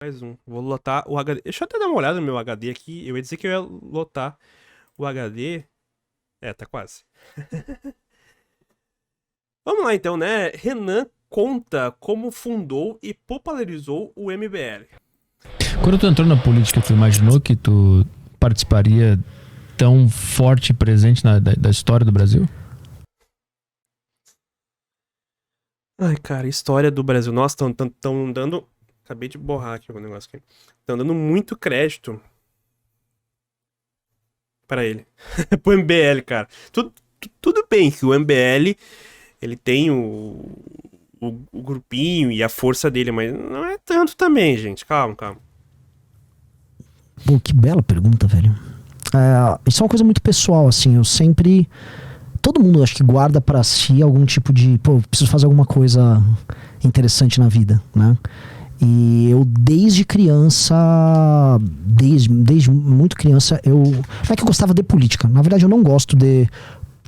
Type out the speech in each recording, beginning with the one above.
Mais um. Vou lotar o HD. Deixa eu até dar uma olhada no meu HD aqui. Eu ia dizer que eu ia lotar o HD. Tá quase. Vamos lá então, né? Renan conta como fundou e popularizou o MBL. Quando tu entrou na política, tu imaginou que tu participaria tão forte e presente da história do Brasil? Ai, cara, história do Brasil. Nossa, estão dando... Acabei de borrar aqui o negócio aqui. Estão dando muito crédito para ele. Pro MBL, cara. Tudo bem que o MBL, ele tem o grupinho e a força dele, mas não é tanto também, gente. Calma. Pô, que bela pergunta, velho. Isso é uma coisa muito pessoal, assim. Eu sempre... Todo mundo, acho que guarda pra si algum tipo de... Pô, preciso fazer alguma coisa interessante na vida, né? E eu, desde criança... Desde muito criança, eu... Não é que eu gostava de política. Na verdade, eu não gosto de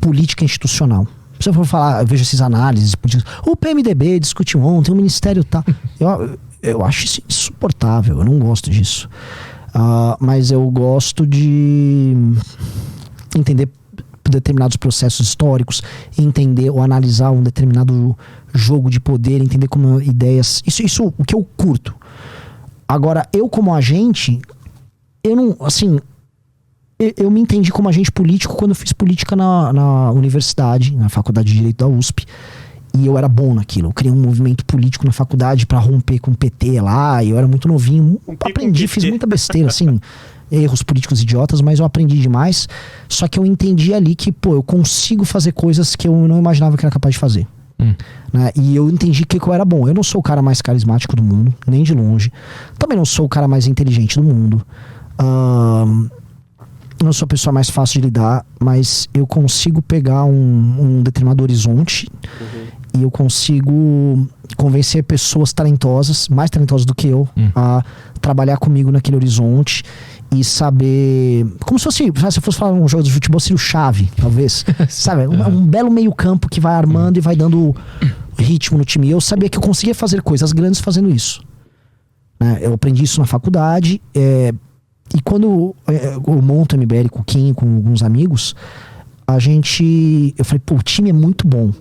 política institucional. Se eu for falar, eu vejo essas análises. O PMDB discutiu ontem, o Ministério tá... Eu acho isso insuportável. Eu não gosto disso. Mas eu gosto de entender determinados processos históricos, entender ou analisar um determinado jogo de poder, entender como ideias... Isso o que eu curto. Agora, eu como agente, eu não... Assim, eu me entendi como agente político quando eu fiz política na universidade, na Faculdade de Direito da USP. E eu era bom naquilo. Eu criei um movimento político na faculdade pra romper com o PT lá. E eu era muito novinho. Aprendi, fiz muita besteira, assim... erros políticos idiotas, mas eu aprendi demais. Só que eu entendi ali que, pô, eu consigo fazer coisas que eu não imaginava que era capaz de fazer. Né? E eu entendi que eu era bom. Eu não sou o cara mais carismático do mundo, nem de longe. Também não sou o cara mais inteligente do mundo. Não sou a pessoa mais fácil de lidar, mas eu consigo pegar um determinado horizonte e eu consigo convencer pessoas talentosas, mais talentosas do que eu, a trabalhar comigo naquele horizonte e saber... Como se fosse, se eu fosse falar um jogo de futebol, seria o chave, talvez. Sabe? Um belo meio campo que vai armando e vai dando ritmo no time. E eu sabia que eu conseguia fazer coisas grandes fazendo isso. Né? Eu aprendi isso na faculdade. E quando eu monto o MBL com o Kim, com alguns amigos, eu falei, pô, o time é muito bom.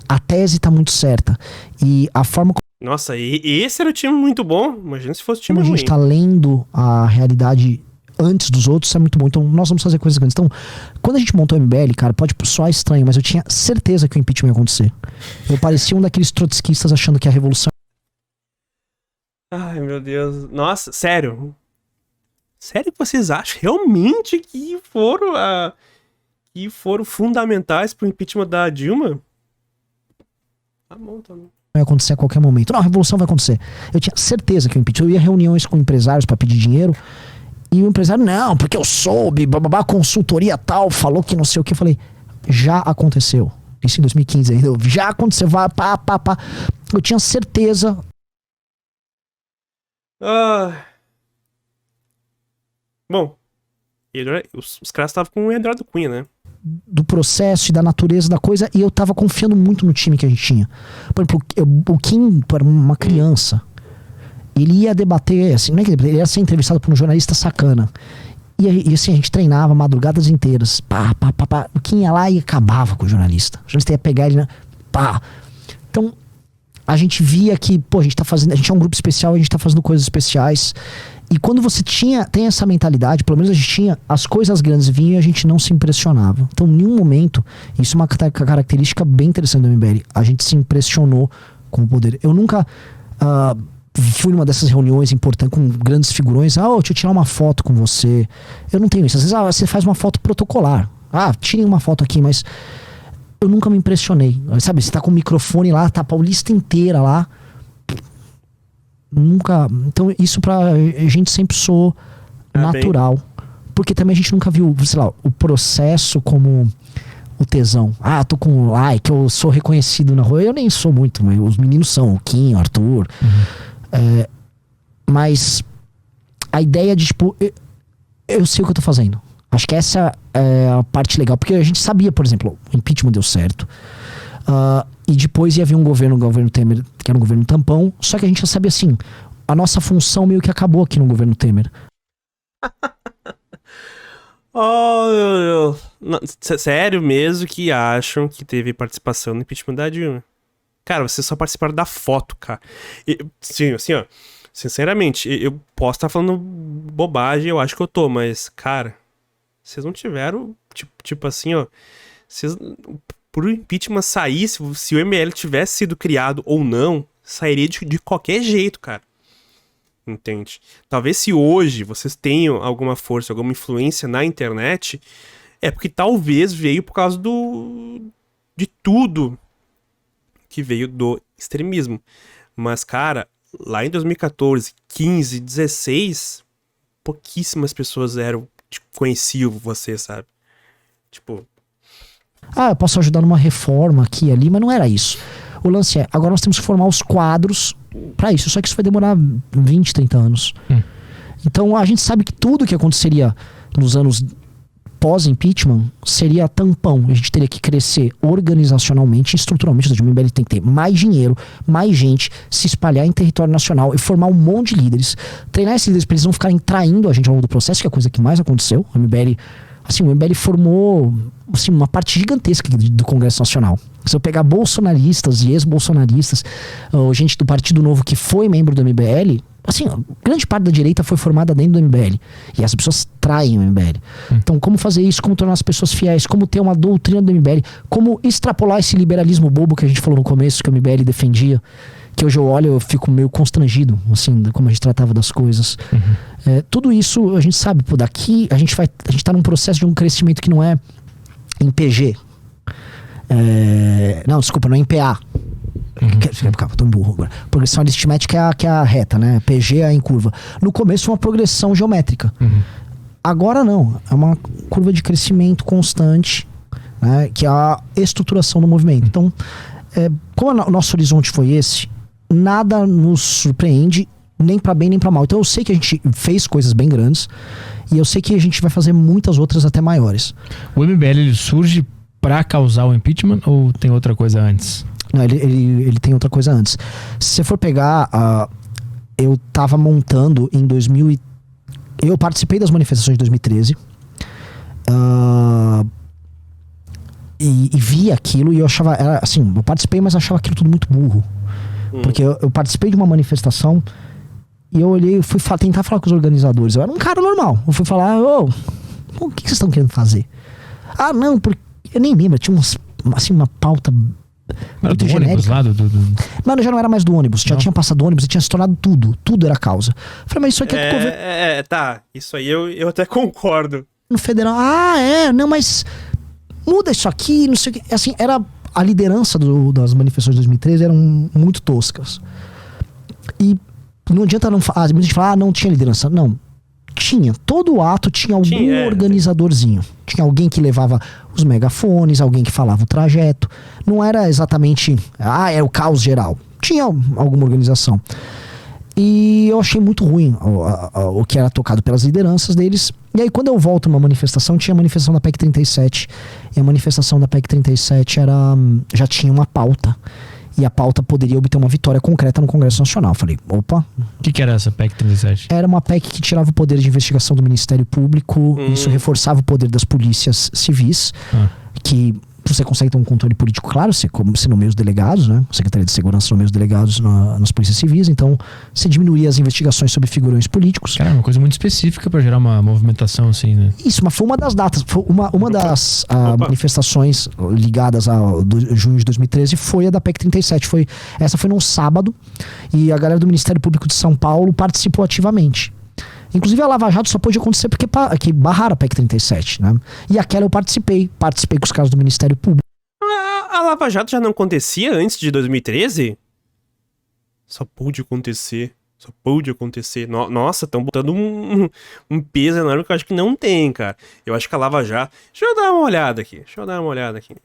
A tese tá muito certa. E a forma Nossa, e esse era o time muito bom. Imagina se fosse o time como a ruim. gente tá lendo a realidade antes dos outros, é muito bom. Então nós vamos fazer coisas grandes. Então, quando a gente montou o MBL, cara, pode soar estranho, mas eu tinha certeza que o impeachment ia acontecer. Eu parecia um daqueles trotskistas achando que a revolução... Ai, meu Deus. Nossa, sério. Sério que vocês acham realmente que foram fundamentais pro impeachment da Dilma? Tá bom. Vai acontecer a qualquer momento. Não, a revolução vai acontecer. Eu tinha certeza que o impeachment... Eu ia a reuniões com empresários pra pedir dinheiro, e o empresário, não, porque eu soube, bababá, consultoria tal, falou que não sei o que. Eu falei, já aconteceu. Isso em 2015 ainda. Já aconteceu, vai, pá. Eu tinha certeza. Bom, os caras estavam com o Eduardo Cunha, né? Do processo e da natureza da coisa, e eu tava confiando muito no time que a gente tinha. Por exemplo, o Kim era uma criança. Ele ia debater, assim, não é que ele ia ser entrevistado por um jornalista sacana. E assim, a gente treinava madrugadas inteiras. Pá. O Kim ia lá e acabava com o jornalista. O jornalista ia pegar ele, pá. Então, a gente via que, pô, a gente é um grupo especial, a gente tá fazendo coisas especiais. E quando você tem essa mentalidade, pelo menos a gente tinha, as coisas grandes vinham e a gente não se impressionava. Então, em nenhum momento, isso é uma característica bem interessante do MBL. A gente se impressionou com o poder. Eu nunca fui numa dessas reuniões importantes com grandes figurões. Deixa eu tirar uma foto com você. Eu não tenho isso. Às vezes você faz uma foto protocolar. Tirem uma foto aqui, mas eu nunca me impressionei. Sabe, você tá com o microfone lá, tá a Paulista inteira lá. Nunca. Então, isso pra gente sempre soou natural. Porque também a gente nunca viu, sei lá, o processo como o tesão. Tô com like, eu sou reconhecido na rua. Eu nem sou muito, mas os meninos são, o Kim, o Arthur. Mas a ideia de, tipo, eu sei o que eu tô fazendo. Acho que essa é a parte legal. Porque a gente sabia, por exemplo, o impeachment deu certo. E depois ia vir um governo Temer, que era um governo tampão. Só que a gente já sabia assim, a nossa função meio que acabou aqui no governo Temer. Oh, meu Deus. Sério mesmo que acham que teve participação no impeachment da Dilma? Cara, vocês só participaram da foto, cara. Sim, assim, ó. Sinceramente, eu posso estar falando bobagem, eu acho que eu tô, mas, cara, vocês não tiveram, tipo assim, ó. Vocês, por impeachment sair, se o MBL tivesse sido criado ou não, sairia de qualquer jeito, cara. Entende? Talvez se hoje vocês tenham alguma força, alguma influência na internet, é porque talvez veio por causa de tudo que veio do extremismo. Mas, cara, lá em 2014, 15, 16, pouquíssimas pessoas conheciam você, sabe? Tipo, Eu posso ajudar numa reforma aqui e ali, mas não era isso. O lance é, agora nós temos que formar os quadros pra isso, só que isso vai demorar 20, 30 anos. Então a gente sabe que tudo que aconteceria nos anos pós-impeachment seria tampão. A gente teria que crescer organizacionalmente e estruturalmente. Ou seja, o MBL tem que ter mais dinheiro, mais gente, se espalhar em território nacional e formar um monte de líderes. Treinar esses líderes para eles não ficarem traindo a gente ao longo do processo, que é a coisa que mais aconteceu. O MBL formou assim, uma parte gigantesca do Congresso Nacional. Se eu pegar bolsonaristas e ex-bolsonaristas, gente do Partido Novo que foi membro do MBL, assim, grande parte da direita foi formada dentro do MBL. E as pessoas traem o MBL. Então, como fazer isso? Como tornar as pessoas fiéis? Como ter uma doutrina do MBL? Como extrapolar esse liberalismo bobo que a gente falou no começo, que o MBL defendia? Que hoje eu olho eu fico meio constrangido, assim, como a gente tratava das coisas. Tudo isso, a gente sabe, daqui a gente tá num processo de um crescimento que não é em PG. Não, desculpa, não é em PA. Calma, tô burro agora. Progressão aritmética que é a reta, né? PG é em curva. No começo é uma progressão geométrica. Agora não. É uma curva de crescimento constante, né? Que é a estruturação do movimento. Então, como o nosso horizonte foi esse, nada nos surpreende, nem pra bem nem pra mal. Então eu sei que a gente fez coisas bem grandes e eu sei que a gente vai fazer muitas outras até maiores. O MBL ele surge pra causar o impeachment ou tem outra coisa antes? Não, ele tem outra coisa antes. Se você for pegar, eu tava montando em 2000 eu participei das manifestações de 2013 e vi aquilo e eu achava, assim, eu participei, mas achava aquilo tudo muito burro. Porque eu participei de uma manifestação e eu olhei e fui tentar falar com os organizadores. Eu era um cara normal. Eu fui falar, o que vocês estão querendo fazer? Não, porque eu nem lembro, tinha uma pauta Era do ônibus lá Mano, já não era mais do ônibus, já tinha passado do ônibus e tinha se tornado tudo era causa. Eu falei, mas isso aqui é do governo. Tá, isso aí eu até concordo. No federal, não, mas muda isso aqui, não sei o que. Assim, a liderança das manifestações de 2013 eram muito toscas. E não adianta a gente falar, não tinha liderança. Não. Tinha. Todo ato tinha algum organizadorzinho. Tinha alguém que levava os megafones, alguém que falava o trajeto. Não era exatamente, é o caos geral. Tinha alguma organização. E eu achei muito ruim o que era tocado pelas lideranças deles. E aí, quando eu volto numa manifestação, tinha a manifestação da PEC 37. E a manifestação da PEC 37 já tinha uma pauta. E a pauta poderia obter uma vitória concreta no Congresso Nacional. Falei, opa. O que era essa PEC 37? Era uma PEC que tirava o poder de investigação do Ministério Público. Isso reforçava o poder das polícias civis. Que você consegue ter um controle político, claro, você nomeia os delegados, né? A Secretaria de Segurança nomeia os delegados nas polícias civis, então você diminuía as investigações sobre figurões políticos. Cara, é uma coisa muito específica pra gerar uma movimentação assim, né? Isso, mas foi uma das datas, foi uma das manifestações ligadas a junho de 2013 foi a da PEC 37. Essa foi num sábado e a galera do Ministério Público de São Paulo participou ativamente. Inclusive a Lava Jato só pôde acontecer porque barraram a PEC 37, né? E aquela eu participei com os caras do Ministério Público. A Lava Jato já não acontecia antes de 2013? Só pôde acontecer. Nossa, estão botando um peso enorme que eu acho que não tem, cara. Eu acho que a Lava Jato... Deixa eu dar uma olhada aqui.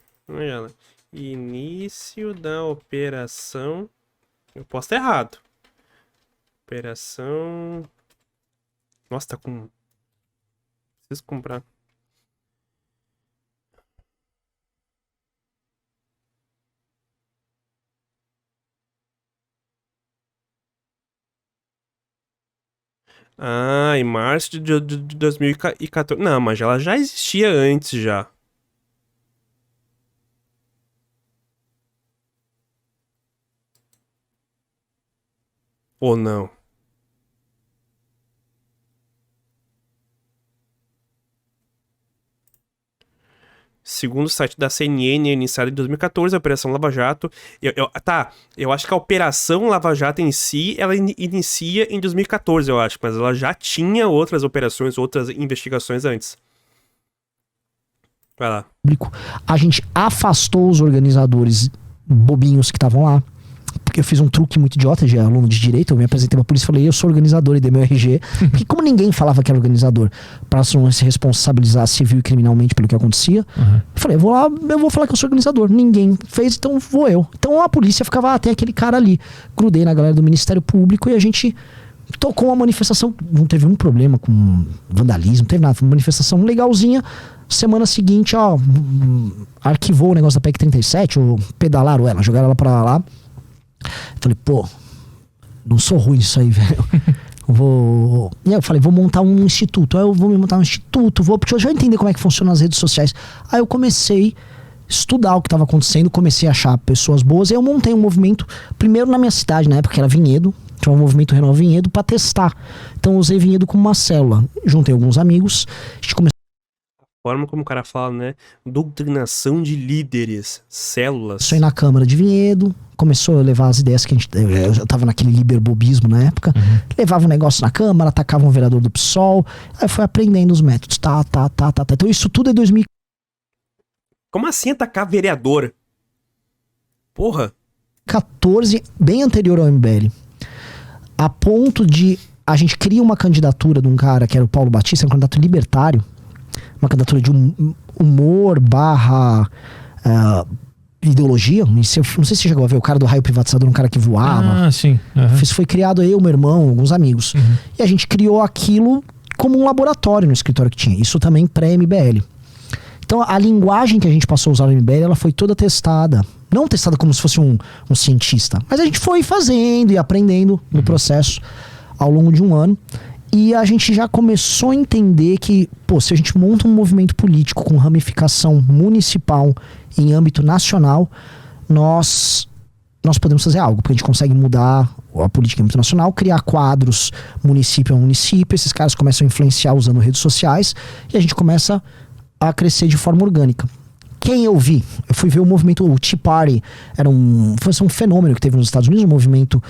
Início da operação... Eu posso estar errado. Operação... Nossa, tá com... Preciso comprar. Ah, em março de 2014. Não, mas ela já existia antes já. Ou não? Segundo o site da CNN, iniciada em 2014, a Operação Lava Jato. Eu acho que a Operação Lava Jato em si, ela inicia em 2014, eu acho, mas ela já tinha outras operações, outras investigações antes. Vai lá. Público. A gente afastou os organizadores bobinhos que estavam lá. Porque eu fiz um truque muito idiota de aluno de direito. Eu me apresentei pra polícia e falei, eu sou organizador e dei meu RG. Porque como ninguém falava que era organizador, pra não se responsabilizar civil e criminalmente pelo que acontecia, eu falei, eu vou falar que eu sou organizador. Ninguém fez, então vou eu. Então a polícia ficava, tem aquele cara ali. Grudei na galera do Ministério Público e a gente tocou uma manifestação. Não teve um problema com vandalismo, não teve nada. Foi uma manifestação legalzinha. Semana seguinte, arquivou o negócio da PEC 37, ou pedalaram ela, jogaram ela pra lá. Falei, pô, não sou ruim nisso aí, velho. E aí eu falei, vou montar um instituto. Aí eu vou me montar um instituto, porque eu já entender como é que funcionam as redes sociais. Aí eu comecei a estudar o que estava acontecendo, comecei a achar pessoas boas. E eu montei um movimento, primeiro na minha cidade, na época que era Vinhedo. Tinha um movimento Renova Vinhedo pra testar. Então eu usei Vinhedo como uma célula. Juntei alguns amigos, a gente começou. Forma como o cara fala, né? Doutrinação de líderes, células. Isso aí na Câmara de Vinhedo, começou a levar as ideias que a gente. Eu tava naquele liberbobismo na época. Levava um negócio na Câmara, atacava um vereador do PSOL. Aí foi aprendendo os métodos. Tá. Então isso tudo é 2014. Como assim atacar vereador? Porra. Bem anterior ao MBL. A ponto de. A gente cria uma candidatura de um cara que era o Paulo Batista, um candidato libertário. Uma candidatura de humor barra ideologia. Não sei se você chegou a ver o cara do raio privatizador, um cara que voava. Ah, sim. Isso foi criado eu, meu irmão, alguns amigos. E a gente criou aquilo como um laboratório no escritório que tinha. Isso também pré-MBL. Então a linguagem que a gente passou a usar no MBL, ela foi toda testada. Não testada como se fosse um cientista. Mas a gente foi fazendo e aprendendo no processo ao longo de um ano. E a gente já começou a entender que, se a gente monta um movimento político com ramificação municipal em âmbito nacional, nós podemos fazer algo, porque a gente consegue mudar a política em âmbito nacional, criar quadros município a município, esses caras começam a influenciar usando redes sociais, e a gente começa a crescer de forma orgânica. Quem eu vi? Eu fui ver o movimento, o Tea Party, foi um fenômeno que teve nos Estados Unidos, um movimento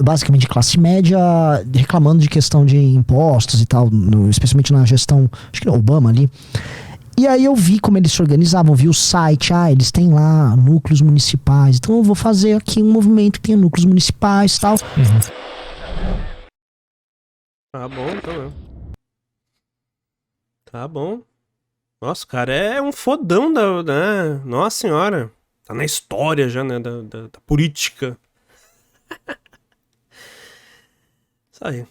basicamente de classe média, reclamando de questão de impostos e tal, especialmente na gestão, acho que Obama ali. E aí eu vi como eles se organizavam, vi o site, eles têm lá núcleos municipais, então eu vou fazer aqui um movimento que tenha núcleos municipais e tal. Tá bom, então. Tá bom. Nossa, o cara é um fodão né? Nossa senhora. Tá na história já, né? Da política. Isso aí.